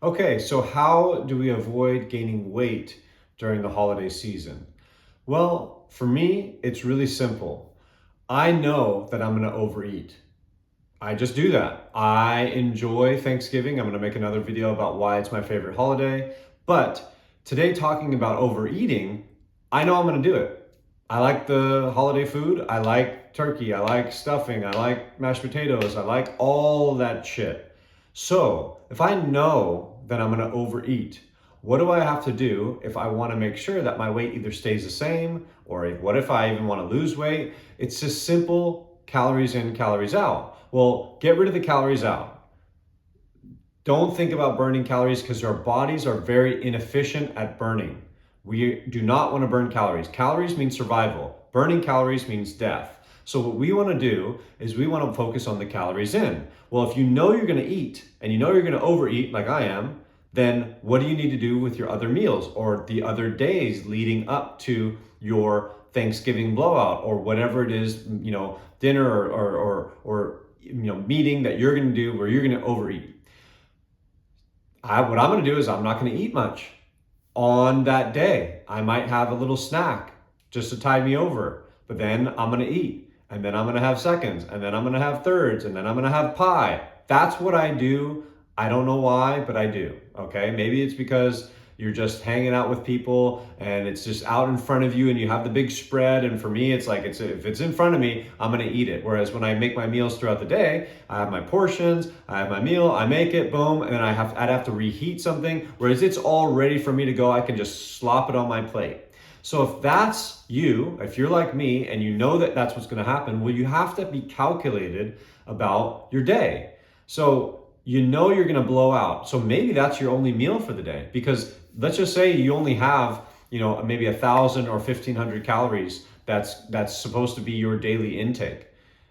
Okay, so how do we avoid gaining weight during the holiday season? Well, for me, it's really simple. I know that I'm going to overeat. I just do that. I enjoy Thanksgiving. I'm going to make another video about why it's my favorite holiday. But today, talking about overeating, I know I'm going to do it. I like the holiday food. I like turkey. I like stuffing. I like mashed potatoes. I like all that shit. So if I know that I'm going to overeat, what do I have to do if I want to make sure that my weight either stays the same, or what if I even want to lose weight? It's just simple: calories in, calories out. Well, get rid of the calories out. Don't think about burning calories because our bodies are very inefficient at burning. We do not want to burn calories. Calories mean survival. Burning calories means death. So what we want to do is we want to focus on the calories in. Well, if you know you're going to eat and you know you're going to overeat like I am, then what do you need to do with your other meals or the other days leading up to your Thanksgiving blowout or whatever it is, dinner or meeting that you're going to do where you're going to overeat? What I'm going to do is I'm not going to eat much on that day. I might have a little snack just to tide me over, but then I'm going to eat, and then I'm going to have seconds, and then I'm going to have thirds, and then I'm going to have pie. That's what I do. I don't know why, but I do. Okay. Maybe it's because you're just hanging out with people and it's just out in front of you and you have the big spread. And for me, it's like, if it's in front of me, I'm going to eat it. Whereas when I make my meals throughout the day, I have my portions, I have my meal, I make it, boom, and then I'd have to reheat something. Whereas it's all ready for me to go. I can just slop it on my plate. So if that's you, if you're like me and you know that that's what's going to happen, well, you have to be calculated about your day. So you know you're going to blow out. So maybe that's your only meal for the day, because let's just say you only have, maybe 1,000 or 1,500 calories. That's supposed to be your daily intake.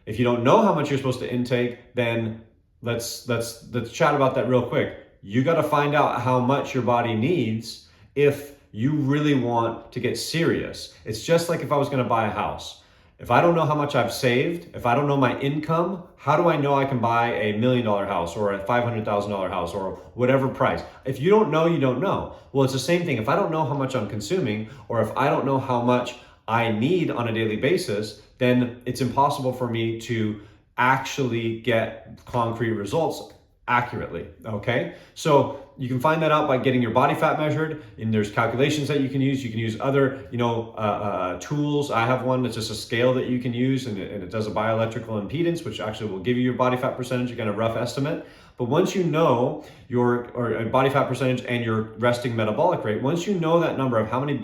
If you don't know how much you're supposed to intake, then let's chat about that real quick. You got to find out how much your body needs if you really want to get serious. It's just like if I was going to buy a house. If I don't know how much I've saved, if I don't know my income, how do I know I can buy a $1 million house or a $500,000 house or whatever price? If you don't know, you don't know. Well, it's the same thing. If I don't know how much I'm consuming, or if I don't know how much I need on a daily basis, then it's impossible for me to actually get concrete results accurately. Okay. So you can find that out by getting your body fat measured, and there's calculations that you can use. You can use other, tools. I have one that's just a scale that you can use, and it does a bioelectrical impedance, which actually will give you your body fat percentage, again, a rough estimate. But once you know your body fat percentage and your resting metabolic rate, once you know that number of how many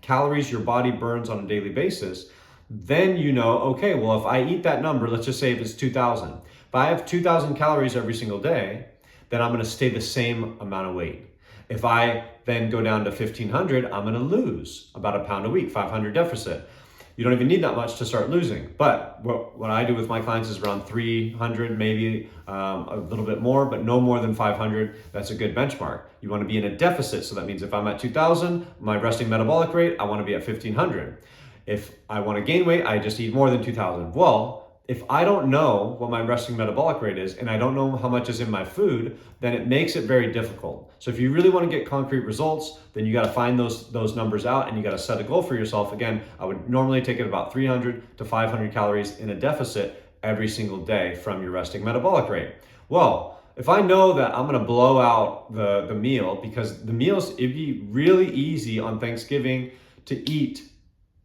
calories your body burns on a daily basis, then you know, okay, well, if I eat that number, let's just say if it's 2,000, if I have 2,000 calories every single day, then I'm going to stay the same amount of weight. If I then go down to 1,500, I'm going to lose about a pound a week, 500 deficit. You don't even need that much to start losing. But what I do with my clients is around 300, maybe a little bit more, but no more than 500. That's a good benchmark. You want to be in a deficit. So that means if I'm at 2,000, my resting metabolic rate, I want to be at 1,500. If I want to gain weight, I just eat more than 2,000. Well, if I don't know what my resting metabolic rate is and I don't know how much is in my food, then it makes it very difficult. So if you really want to get concrete results, then you got to find those numbers out and you got to set a goal for yourself. Again, I would normally take it about 300 to 500 calories in a deficit every single day from your resting metabolic rate. Well, if I know that I'm going to blow out the meal, because the meals, it'd be really easy on Thanksgiving to eat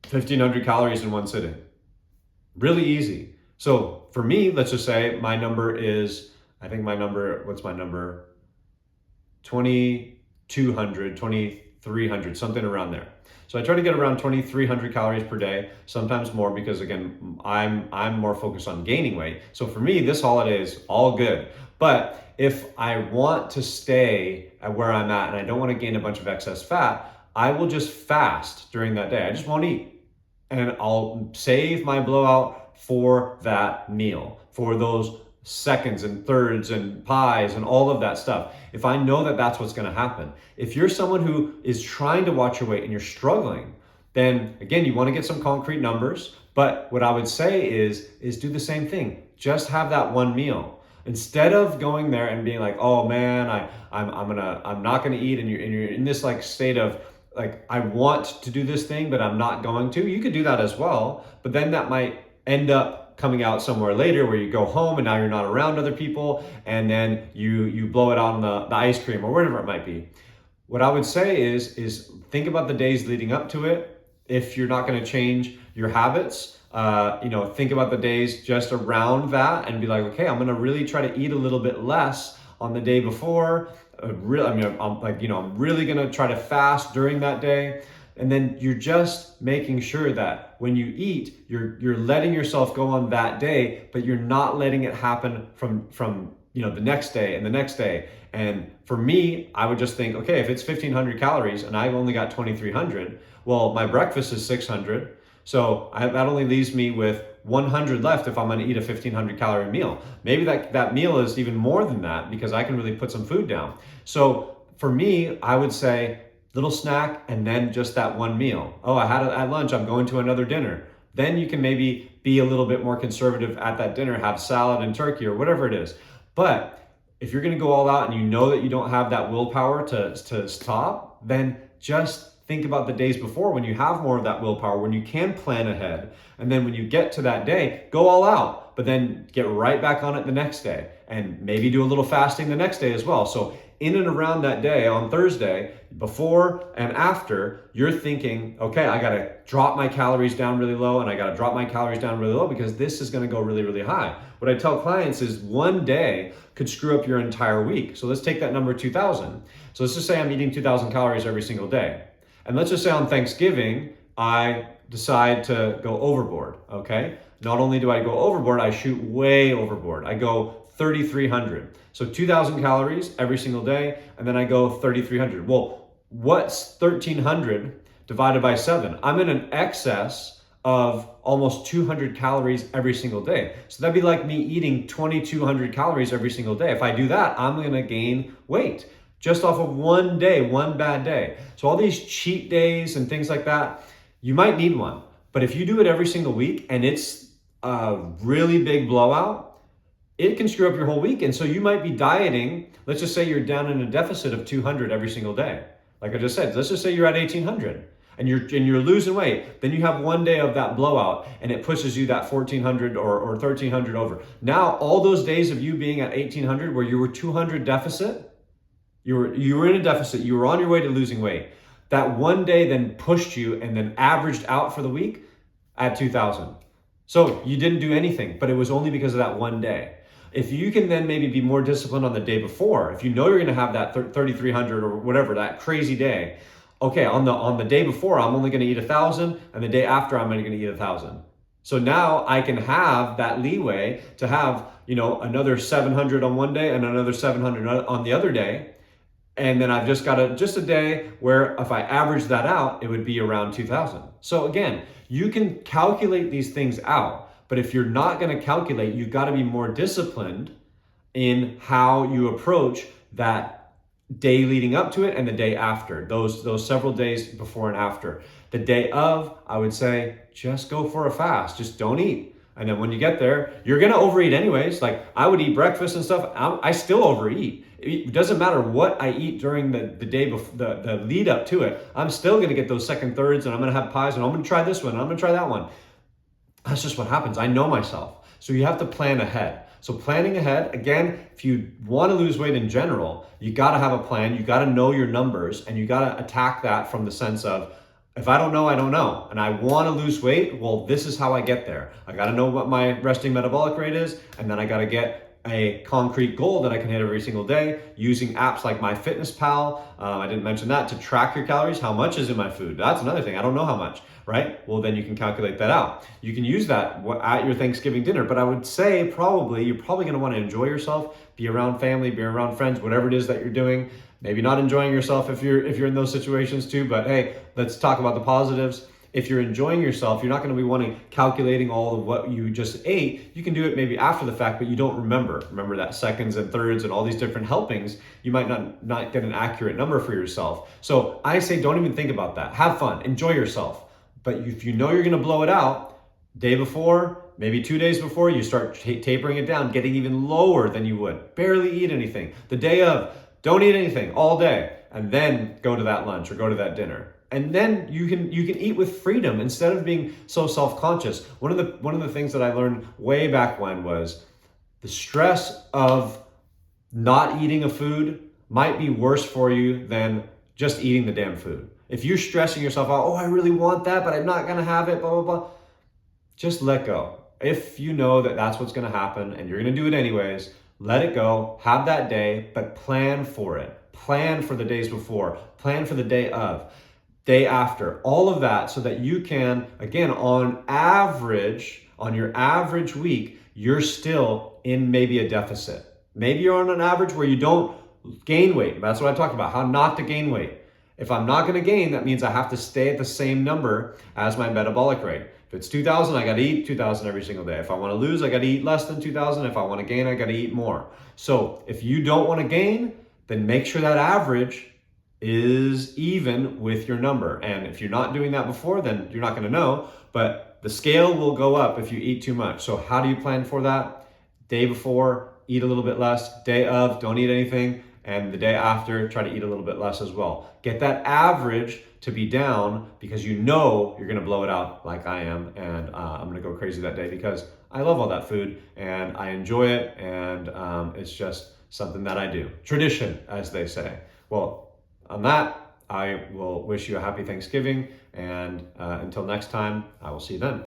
1,500 calories in one sitting. Really easy. So for me, let's just say my number is, what's my number? 2,200, 2,300, something around there. So I try to get around 2,300 calories per day, sometimes more, because again, I'm more focused on gaining weight. So for me, this holiday is all good. But if I want to stay at where I'm at and I don't want to gain a bunch of excess fat, I will just fast during that day. I just won't eat. And I'll save my blowout for that meal, for those seconds and thirds and pies and all of that stuff. If I know that that's what's going to happen. If you're someone who is trying to watch your weight and you're struggling, then again, you want to get some concrete numbers. But what I would say is do the same thing. Just have that one meal. Instead of going there and being like, oh man, I'm not gonna eat, and you're in this like state of like, I want to do this thing, but I'm not going to. You could do that as well, but then that might end up coming out somewhere later where you go home and now you're not around other people, and then you blow it on the ice cream or whatever it might be. What I would say is think about the days leading up to it. If you're not going to change your habits, think about the days just around that and be like, okay, I'm going to really try to eat a little bit less on the day before. I'm really going to try to fast during that day. And then you're just making sure that when you eat, you're letting yourself go on that day, but you're not letting it happen from the next day and the next day. And for me, I would just think, okay, if it's 1,500 calories and I've only got 2,300, well, my breakfast is 600. So that only leaves me with 100 left if I'm going to eat a 1,500 calorie meal. Maybe that meal is even more than that because I can really put some food down. So for me, I would say little snack and then just that one meal. Oh, I had it at lunch, I'm going to another dinner. Then you can maybe be a little bit more conservative at that dinner, have salad and turkey or whatever it is. But if you're going to go all out and you know that you don't have that willpower to stop, then just think about the days before when you have more of that willpower, when you can plan ahead. And then when you get to that day, go all out, but then get right back on it the next day and maybe do a little fasting the next day as well. So in and around that day on Thursday, before and after, you're thinking, okay, I got to drop my calories down really low and I got to drop my calories down really low because this is going to go really, really high. What I tell clients is one day could screw up your entire week. So let's take that number 2,000. So let's just say I'm eating 2,000 calories every single day. And let's just say on Thanksgiving, I decide to go overboard, okay? Not only do I go overboard, I shoot way overboard. I go 3,300. So 2,000 calories every single day, and then I go 3,300. Well, what's 1,300 divided by 7? I'm in an excess of almost 200 calories every single day. So that'd be like me eating 2,200 calories every single day. If I do that, I'm gonna gain weight just off of one day, one bad day. So all these cheat days and things like that, you might need one. But if you do it every single week and it's a really big blowout, it can screw up your whole week. And so you might be dieting. Let's just say you're down in a deficit of 200 every single day. Like I just said, let's just say you're at 1,800 and you're losing weight. Then you have one day of that blowout and it pushes you that 1,400 or 1,300 over. Now, all those days of you being at 1,800 where you were 200 deficit, you were in a deficit, you were on your way to losing weight. That one day then pushed you and then averaged out for the week at 2,000. So you didn't do anything, but it was only because of that one day. If you can then maybe be more disciplined on the day before, if you know you're gonna have that 3,300 or whatever, that crazy day, okay, on the day before, I'm only gonna eat 1,000, and the day after, I'm only gonna eat 1,000. So now I can have that leeway to have, another 700 on one day and another 700 on the other day. And then I've just got a day where if I average that out, it would be around 2,000. So again, you can calculate these things out, but if you're not going to calculate, you've got to be more disciplined in how you approach that day leading up to it and the day after, those several days before and after. The day of, I would say, just go for a fast, just don't eat. And then when you get there, you're going to overeat anyways. Like I would eat breakfast and stuff. I still overeat. It doesn't matter what I eat during the day before, the lead up to it. I'm still going to get those second thirds and I'm going to have pies and I'm going to try this one and I'm going to try that one. That's just what happens. I know myself. So you have to plan ahead. So planning ahead, again, if you want to lose weight in general, you got to have a plan. You got to know your numbers and you got to attack that from the sense of, if I don't know, I don't know. And I want to lose weight, well, this is how I get there. I got to know what my resting metabolic rate is, and then I got to get a concrete goal that I can hit every single day using apps like MyFitnessPal. I didn't mention that, to track your calories. How much is in my food? That's another thing. I don't know how much, right? Well, then you can calculate that out. You can use that at your Thanksgiving dinner, but I would say you're probably going to want to enjoy yourself, be around family, be around friends, whatever it is that you're doing. Maybe not enjoying yourself if you're in those situations too, but hey, let's talk about the positives. If you're enjoying yourself, you're not going to be calculating all of what you just ate. You can do it maybe after the fact, but you don't remember that seconds and thirds and all these different helpings. You might not get an accurate number for yourself. So I say don't even think about that. Have fun, enjoy yourself. But if you know you're going to blow it out, day before, maybe 2 days before, you start tapering it down, getting even lower than you would. Barely eat anything. The day of, don't eat anything all day, and then go to that lunch or go to that dinner. And then you can eat with freedom instead of being so self-conscious. One of the things that I learned way back when was the stress of not eating a food might be worse for you than just eating the damn food. If you're stressing yourself out, oh, I really want that, but I'm not gonna have it, blah, blah, blah, just let go. If you know that that's what's gonna happen and you're gonna do it anyways, let it go, have that day, but plan for it. Plan for the days before, plan for the day of, day after, all of that, so that you can, again, on average, on your average week, you're still in maybe a deficit. Maybe you're on an average where you don't gain weight. That's what I talked about, how not to gain weight. If I'm not gonna gain, that means I have to stay at the same number as my metabolic rate. If it's 2,000, I gotta eat 2,000 every single day. If I wanna lose, I gotta eat less than 2,000. If I wanna gain, I gotta eat more. So if you don't wanna gain, then make sure that average is even with your number. And if you're not doing that before, then you're not gonna know, but the scale will go up if you eat too much. So how do you plan for that? Day before, eat a little bit less. Day of, don't eat anything. And the day after, try to eat a little bit less as well. Get that average to be down because you know you're gonna blow it out like I am. And I'm gonna go crazy that day because I love all that food and I enjoy it. And it's just something that I do. Tradition, as they say. Well, on that, I will wish you a happy Thanksgiving. And until next time, I will see you then.